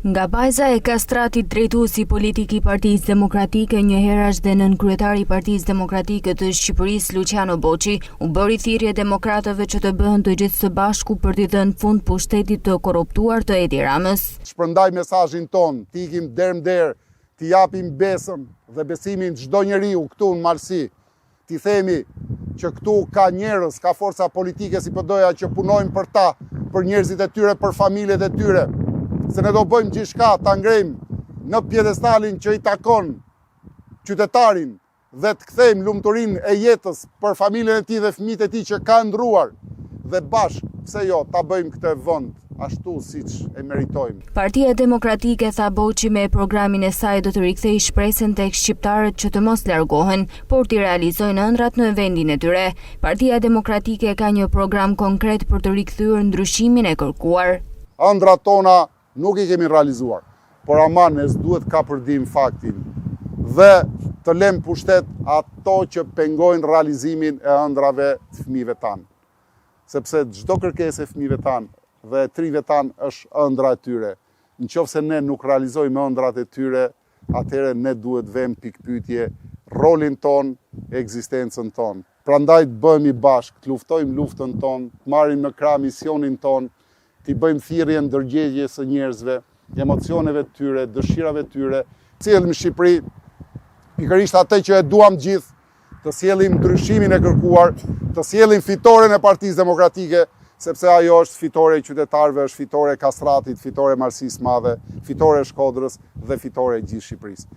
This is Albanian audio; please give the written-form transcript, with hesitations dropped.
Nga bajza e kastratit drejtuesi politik I Partisë Demokratike, njëherësh dhe nënkryetari I Partisë Demokratike të Shqipërisë Luciano Boçi, u bëri thirrje demokratëve që të bëhen të gjithë së bashku për t'i dhënë fund pushtetit të korruptuar të Edi Ramës. Shpërndaj mesazhin ton, t'i ikim derë, t'i japim besën dhe besimin çdo njeriu këtu në Marsi. T'i themi që këtu ka njerëz, ka forca politike si PD-ja që punojnë për ta, për njerëzit e tyre, për familjet e tyre. Se ne do bëjmë gjithçka ta ngrejmë në pjedestalin që I takon qytetarin dhe të kthejmë lumturinë e jetës për familjen e tij dhe fëmijët e tij që ka ndruar dhe bashkë, pse jo, ta bëjmë këtë vend ashtu siç e meritojmë. Partia Demokratike, tha Boçi, me programin e saj do të rikthejë shpresën tek shqiptarët që të mos largohen, por t'i realizojnë ëndrat në vendin e tyre. Partia Demokratike ka një program konkret për të rikthyer ndryshimin e kërkuar. Ëndrat tona nuk I kemi realizuar, por aman ne duhet ka përdim faktin dhe të lëm pushtet ato që pengojnë realizimin e ëndrave të fëmijëve tanë. Sepse çdo kërkesë e fëmijëve tanë dhe trive tanë është ëndra e tyre. Nëse ne nuk realizojmë ëndrat e tyre, atëherë ne duhet vëmë pikpyetje rolin ton, ekzistencën ton. Prandaj të bëhemi bashkë, të luftojmë luftën ton, të marrim në krah misionin ton, t'i bëjmë thirrje ndërgjegjjes së njerëzve, emocioneve të tyre, dëshirave të tyre, cilëm në Shqipëri, pikërisht atë që e duam gjithë, të sjellim ndryshimin e kërkuar, të sjellim fitoren e Partisë Demokratike, sepse ajo është fitore e qytetarëve, është fitore e Kastratit, fitore e Marsisë Madhe, fitore e Shkodrës dhe fitore e gjithë Shqipërisë.